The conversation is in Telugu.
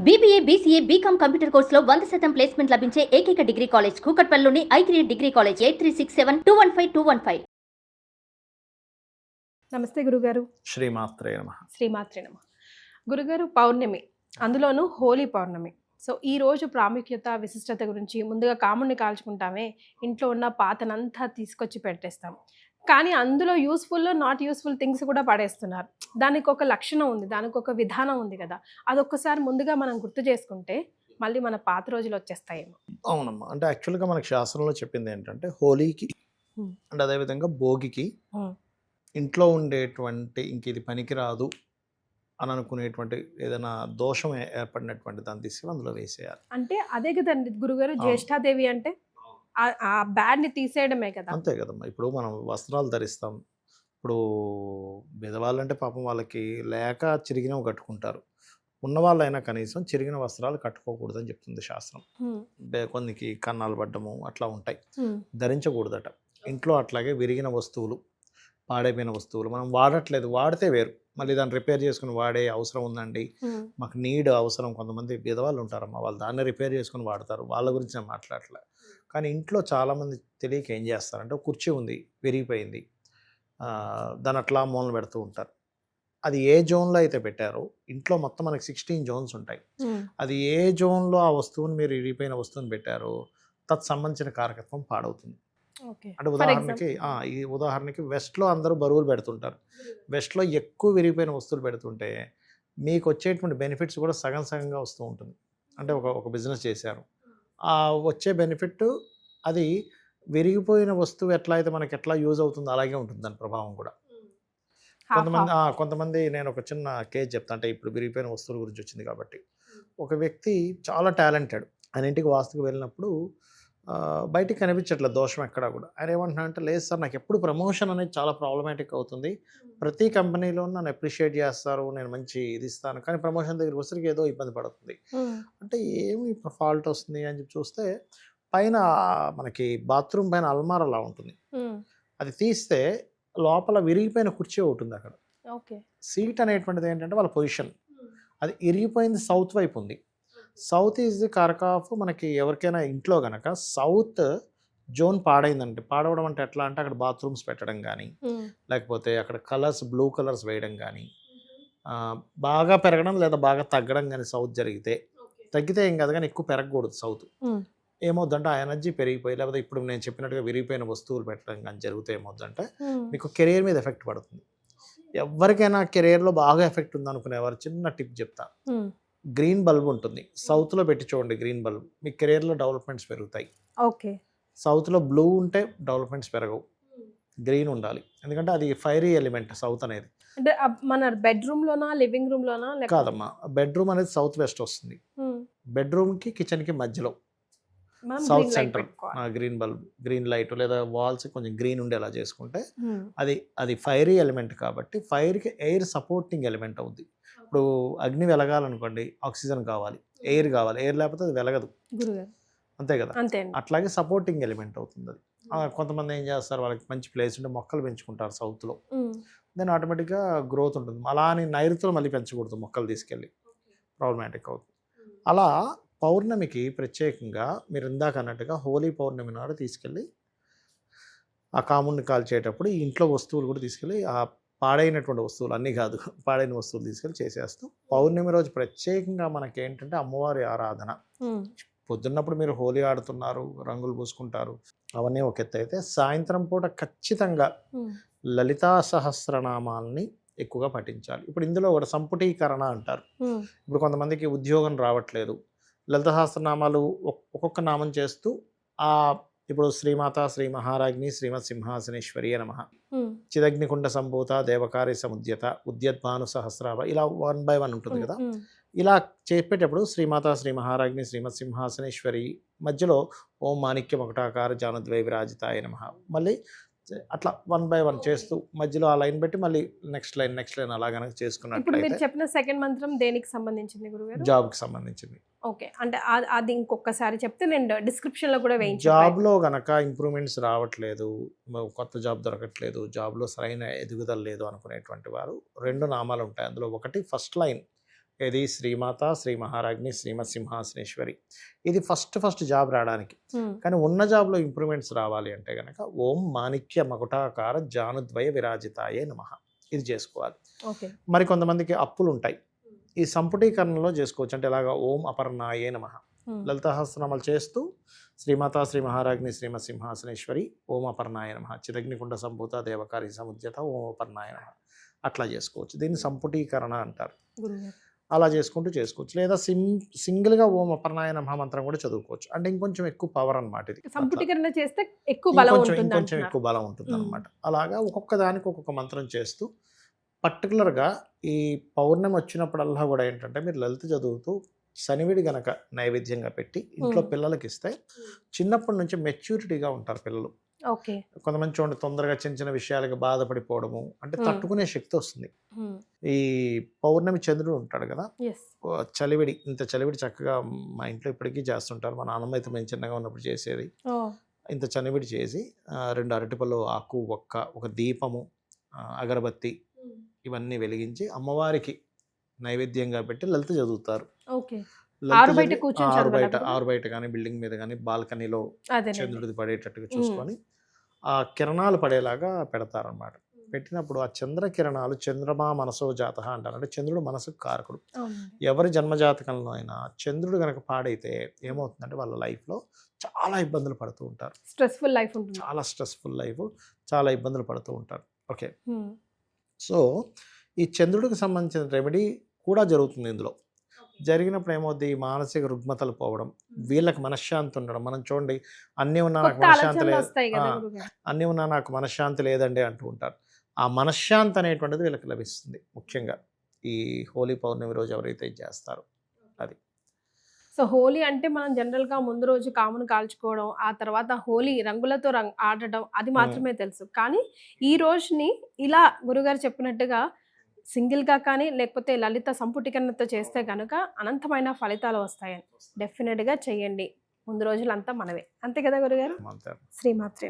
BBA, BCA, BCom కంప్యూటర్ కోర్సులో 100% ప్లేస్మెంట్ లభించే ఏకైక డిగ్రీ కాలేజ్ కూకట్పల్లిలోని i3 డిగ్రీ కాలేజ్ 8367215215. నమస్తే గురుగారు. శ్రీమాత్రే నమః. శ్రీమాత్రే నమః. గురుగారు, పౌర్ణమి, అందులోనూ హోలీ పౌర్ణమి. సో ఈ రోజు ప్రాముఖ్యత, విశిష్టత గురించి ముందుగా కాముడిని కాల్చుకుంటామే, ఇంట్లో ఉన్న పాతనంతా తీసుకొచ్చి పెట్టేస్తాం. కానీ అందులో యూస్ఫుల్, నాట్ యూస్ఫుల్ థింగ్స్ కూడా పడేస్తున్నారు. దానికి ఒక లక్షణం ఉంది, దానికి ఒక విధానం ఉంది కదా. అదొక్కసారి ముందుగా మనం గుర్తు చేసుకుంటే మళ్ళీ మన పాత రోజులు వచ్చేస్తాయేమో. అవునమ్మా, అంటే యాక్చువల్గా మనకి శాస్త్రంలో చెప్పింది ఏంటంటే హోలీకి అండ్ అదేవిధంగా భోగికి ఇంట్లో ఉండేటువంటి ఇంక ఇది పనికిరాదు అని అనుకునేటువంటి ఏదైనా దోషం ఏర్పడినటువంటి దాన్ని తీసుకుని అందులో వేసేయాలి. అంటే అదే కదండి గురుగారు, జ్యేష్ఠాదేవి అంటే ఆ బ్యాడ్ని తీసేయడమే కదా. అంతే కదమ్మా. ఇప్పుడు మనం వస్త్రాలు ధరిస్తాం. ఇప్పుడు బెదవాళ్ళంటే పాపం వాళ్ళకి లేక చిరిగినవి కట్టుకుంటారు. ఉన్నవాళ్ళైనా కనీసం చిరిగిన వస్త్రాలు కట్టుకోకూడదని చెప్తుంది శాస్త్రం. కొన్నికి కన్నాలు పడ్డము అట్లా ఉంటాయి, ధరించకూడదట. ఇంట్లో అట్లాగే విరిగిన వస్తువులు, పాడైపోయిన వస్తువులు మనం వాడట్లేదు, వాడితే వేరు, మళ్ళీ దాన్ని రిపేర్ చేసుకుని వాడే అవసరం ఉందండి, మాకు నీడ్ అవసరం. కొంతమంది బీదవాళ్ళు ఉంటారమ్మా, వాళ్ళు దాన్ని రిపేర్ చేసుకుని వాడతారు, వాళ్ళ గురించి నేను మాట్లాడలే. కానీ ఇంట్లో చాలామంది తెలియక ఏం చేస్తారంటే కుర్చీ ఉంది విరిగిపోయింది, దాన్ని అట్లా మూలన పెడుతూ ఉంటారు. అది ఏ జోన్లో అయితే పెట్టారో, ఇంట్లో మొత్తం మనకి 16 జోన్స్ ఉంటాయి. అది ఏ జోన్లో ఆ వస్తువుని మీరు విరిగిపోయిన వస్తువుని పెట్టారో తత్సంబంధించిన కారకత్వం పాడవుతుంది. అంటే ఉదాహరణకి వెస్ట్లో అందరూ బరువులు పెడుతుంటారు. వెస్ట్లో ఎక్కువ విరిగిపోయిన వస్తువులు పెడుతుంటే మీకు వచ్చేటువంటి బెనిఫిట్స్ కూడా సగం సగంగా వస్తూ ఉంటుంది. అంటే ఒక బిజినెస్ చేశారు, ఆ వచ్చే బెనిఫిట్ అది విరిగిపోయిన వస్తువు ఎట్లా అయితే మనకి ఎట్లా యూజ్ అవుతుందో అలాగే ఉంటుంది దాని ప్రభావం కూడా. కొంతమంది నేను ఒక చిన్న కేస్ చెప్తా, అంటే ఇప్పుడు విరిగిపోయిన వస్తువుల గురించి వచ్చింది కాబట్టి. ఒక వ్యక్తి చాలా టాలెంటెడ్, ఆయన ఇంటికి వాస్తుకు వెళ్ళినప్పుడు బయటికి కనిపించట్లేదు దోషం ఎక్కడా కూడా. ఆయన ఏమంటున్నా అంటే, లేదు సార్ నాకు ఎప్పుడు ప్రమోషన్ అనేది చాలా ప్రాబ్లమాటిక్ అవుతుంది, ప్రతి కంపెనీలో నన్ను అప్రిషియేట్ చేస్తారు, నేను మంచి ఇది ఇస్తాను, కానీ ప్రమోషన్ దగ్గరికి వచ్చరికి ఏదో ఇబ్బంది పడుతుంది. అంటే ఏమి ఫాల్ట్ వస్తుంది అని చెప్పి చూస్తే పైన మనకి బాత్రూమ్ పైన అల్మార్ అలా ఉంటుంది, అది తీస్తే లోపల విరిగిపోయిన కుర్చీ ఉంటుంది అక్కడ. సీట్ అనేటువంటిది ఏంటంటే వాళ్ళ పొజిషన్ అది ఇరిగిపోయింది సౌత్ వైపు ఉంది. సౌత్ ఈజ్ ది కారక ఆఫ్ మనకి ఎవరికైనా ఇంట్లో కనుక సౌత్ జోన్ పాడైందంటే, పాడవడం అంటే ఎట్లా అంటే అక్కడ బాత్రూమ్స్ పెట్టడం కానీ, లేకపోతే అక్కడ కలర్స్ బ్లూ కలర్స్ వేయడం కానీ, బాగా పెరగడం లేదా బాగా తగ్గడం కానీ సౌత్ జరిగితే, తగ్గితే ఏం కాదు కానీ ఎక్కువ పెరగకూడదు సౌత్. ఏమవుద్దంటే ఆ ఎనర్జీ పెరిగిపోయి, లేకపోతే ఇప్పుడు నేను చెప్పినట్టుగా విరిగిపోయిన వస్తువులు పెట్టడం కానీ జరిగితే ఏమవుద్దంటే మీకు కెరీర్ మీద ఎఫెక్ట్ పడుతుంది. ఎవరికైనా కెరీర్లో బాగా ఎఫెక్ట్ ఉందనుకునేవారు చిన్న టిప్ చెప్తా. గ్రీన్ బల్బ్ ఉంటుంది, సౌత్లో పెట్టి చూడండి గ్రీన్ బల్బ్, మీ కెరీర్లో డెవలప్మెంట్స్ పెరుగుతాయి. సౌత్లో బ్లూ ఉంటే డెవలప్మెంట్స్ పెరగవు, గ్రీన్ ఉండాలి, ఎందుకంటే అది ఫైరీ ఎలిమెంట్ సౌత్ అనేది. అంటే మన బెడ్రూమ్ లోనా లివింగ్ రూమ్ లోనా? కాదమ్మా, బెడ్రూమ్ అనేది సౌత్ వెస్ట్ వస్తుంది, బెడ్రూమ్కి కిచెన్కి మధ్యలో south centre green bulb, green light లేదా వాల్స్ కొంచెం గ్రీన్ ఉండేలా చేసుకుంటే అది ఫైరీ ఎలిమెంట్ కాబట్టి ఫైర్కి ఎయిర్ సపోర్టింగ్ ఎలిమెంట్ అవుద్ది. ఇప్పుడు అగ్ని వెలగాలనుకోండి ఆక్సిజన్ కావాలి, ఎయిర్ కావాలి, ఎయిర్ లేకపోతే అది వెలగదు, అంతే కదా. అట్లాగే సపోర్టింగ్ ఎలిమెంట్ అవుతుంది అది. కొంతమంది ఏం చేస్తారు, వాళ్ళకి మంచి ప్లేస్ ఉంటే మొక్కలు పెంచుకుంటారు సౌత్లో, దెన్ ఆటోమేటిక్గా గ్రోత్ ఉంటుంది. అలా అని నైరుతిలో మళ్ళీ పెంచకూడదు, మొక్కలు తీసుకెళ్ళి ప్రాబ్లమాటిక్ అవుతుంది. అలా పౌర్ణమికి ప్రత్యేకంగా మీరు ఇందాక అన్నట్టుగా హోలీ పౌర్ణమి నాడు తీసుకెళ్ళి ఆ కాముడిని కాల్చేటప్పుడు ఈ ఇంట్లో వస్తువులు కూడా తీసుకెళ్ళి, ఆ పాడైనటువంటి వస్తువులు అన్నీ కాదు, పాడైన వస్తువులు తీసుకెళ్ళి చేసేస్తాం. పౌర్ణమి రోజు ప్రత్యేకంగా మనకి ఏంటంటే అమ్మవారి ఆరాధన. పొద్దున్నప్పుడు మీరు హోలీ ఆడుతున్నారు, రంగులు పూసుకుంటారు, అవన్నీ ఒక ఎత్తు అయితే, సాయంత్రం పూట ఖచ్చితంగా లలితా సహస్రనామాల్ని ఎక్కువగా పఠించాలి. ఇప్పుడు ఇందులో కూడా సంపుటీకరణ అంటారు. ఇప్పుడు కొంతమందికి ఉద్యోగం రావట్లేదు, లలిత సహస్రనామాలు ఒక్కొక్క నామం చేస్తూ ఇప్పుడు శ్రీమాత శ్రీ మహారాజ్ని శ్రీమత్ సింహాసనేశ్వరి నమః, చిదగ్నికుండ సంభూత దేవకారి సముద్యత ఉద్యద్భాను సహస్రాభ, ఇలా 1 by 1 ఉంటుంది కదా. ఇలా చెప్పేటప్పుడు శ్రీమాత శ్రీ మహారాజ్ని శ్రీమత్ సింహాసనేశ్వరి మధ్యలో ఓం మాణిక్య మకుటాకార జానుద్వై విరాజితాయ నమః, మళ్ళీ అట్లా 1 by 1 చేస్తూ మధ్యలో ఆ లైన్ పెట్టి మళ్ళీ నెక్స్ట్ లైన్ అలా కనుక చేసుకున్నట్లయితే. మీరు చెప్పిన సెకండ్ మంత్రం దేనికి సంబంధించింది గురుగారు? జాబ్కి సంబంధించింది. ఓకే, అంటే అది ఇంకొకసారి చెప్తే నేను డిస్క్రిప్షన్లో కూడా వేయించాను. జాబ్లో కనుక ఇంప్రూవ్మెంట్స్ రావట్లేదు, కొత్త జాబ్ దొరకట్లేదు, జాబ్లో సరైన ఎదుగుదల లేదు అనుకునేటువంటి వారు 2 నామాలు ఉంటాయి. అందులో ఒకటి ఫస్ట్ లైన్ ఇది శ్రీమాత, శ్రీ మహారాజ్ని, శ్రీమత్ సింహాసనేశ్వరి. ఇది ఫస్ట్ జాబ్ రావడానికి. కానీ ఉన్న జాబ్లో ఇంప్రూవ్మెంట్స్ రావాలి అంటే కనుక ఓం మాణిక్య మకుటాకార జానుద్వయ విరాజితాయే నమః ఇది చేసుకోవాలి. మరి కొంతమందికి అప్పులు ఉంటాయి, ఈ సంపుటీకరణలో చేసుకోవచ్చు. అంటే ఇలాగా ఓం అపర్ణాయే నమః లలితాసహస్రనామాలు చేస్తూ శ్రీమాత, శ్రీ మహారాజ్ని, శ్రీమత్ సింహాసనేశ్వరి, ఓం అపర్ణాయ నమః చిదగ్నికుండ సంభూత దేవకారి సముద్యత ఓం అపర్ణాయ నమః అట్లా చేసుకోవచ్చు. దీన్ని సంపుటీకరణ అంటారు. అలా చేసుకుంటూ చేసుకోవచ్చు. లేదా సింగిల్గా ఓం అపర్ణాయ నమః మంత్రం కూడా చదువుకోవచ్చు. అంటే ఇంకొంచెం ఎక్కువ పవర్ అనమాట. ఇది సంపుటీకరణ చేస్తే ఎక్కువ బలం ఉంటుంది, ఇంకొంచెం ఎక్కువ బలం ఉంటుంది అనమాట. అలాగా ఒక్కొక్క దానికి ఒక్కొక్క మంత్రం చేస్తూ పర్టికులర్గా ఈ పౌర్ణమి వచ్చినప్పుడల్లా కూడా ఏంటంటే మీరు లలిత చదువుతూ శనివిడి గనక నైవేద్యంగా పెట్టి ఇంట్లో పిల్లలకి ఇస్తే చిన్నప్పటి నుంచి మెచ్యూరిటీగా ఉంటారు పిల్లలు. కొంతమంది చూడండి తొందరగా చిన్న విషయాలకు బాధపడిపోవడము, అంటే తట్టుకునే శక్తి వస్తుంది. ఈ పౌర్ణమి చంద్రుడు ఉంటాడు కదా, చలివిడి, ఇంత చలివిడి చక్కగా మా ఇంట్లో ఇప్పటికీ చేస్తుంటారు. మా నాన్నమ్మ అయితే మేము చిన్నగా ఉన్నప్పుడు చేసేది. ఇంత చలివిడి చేసి 2 అరటిపళ్ళు ఆకు, ఒక దీపము, అగరబత్తి ఇవన్నీ వెలిగించి అమ్మవారికి నైవేద్యంగా పెట్టి లలిత చదువుతారు. ఆరు బయట కానీ బిల్డింగ్ మీద కానీ బాల్కనీలో చంద్రుడిది పడేటట్టుగా చూసుకొని ఆ కిరణాలు పడేలాగా పెడతారన్నమాట. పెట్టినప్పుడు ఆ చంద్ర కిరణాలు చంద్రమా మనసో జాత అంటారు. అంటే చంద్రుడు మనసుకు కారకుడు. ఎవరి జన్మజాతకంలో అయినా చంద్రుడు కనుక పాడైతే ఏమవుతుందంటే వాళ్ళ లైఫ్లో చాలా ఇబ్బందులు పడుతూ ఉంటారు. స్ట్రెస్ఫుల్ లైఫ్ ఉంటుంది, చాలా స్ట్రెస్ఫుల్ లైఫ్, చాలా ఇబ్బందులు పడుతూ ఉంటారు. ఓకే, సో ఈ చంద్రుడికి సంబంధించిన రెమెడీ కూడా జరుగుతుంది ఇందులో. జరిగినప్పుడు ఏమవుద్ది, మానసిక రుగ్మతలు పోవడం, వీళ్ళకి మనశ్శాంతి ఉండడం. మనం చూడండి అన్నీ ఉన్నా నాకు మనశ్శాంతి లేదు, అన్నీ ఉన్నా నాకు మనశ్శాంతి లేదండి అంటూ ఉంటారు. ఆ మనశ్శాంతి అనేటువంటిది వీళ్ళకి లభిస్తుంది. ముఖ్యంగా ఈ హోలీ పౌర్ణమి రోజు ఎవరైతే చేస్తారో అది. సో హోలీ అంటే మనం జనరల్గా ముందు రోజు కామును కాల్చుకోవడం, ఆ తర్వాత హోలీ రంగులతో ఆడటం అది మాత్రమే తెలుసు. కానీ ఈ రోజుని ఇలా గురుగారు చెప్పినట్టుగా సింగిల్గా కానీ లేకపోతే లలిత సంపుటీకరణతో చేస్తే కనుక అనంతమైన ఫలితాలు వస్తాయని డెఫినెట్గా చెయ్యండి. ముందు రోజులంతా మనవే, అంతే కదా గురుగారు? శ్రీమాత్రే.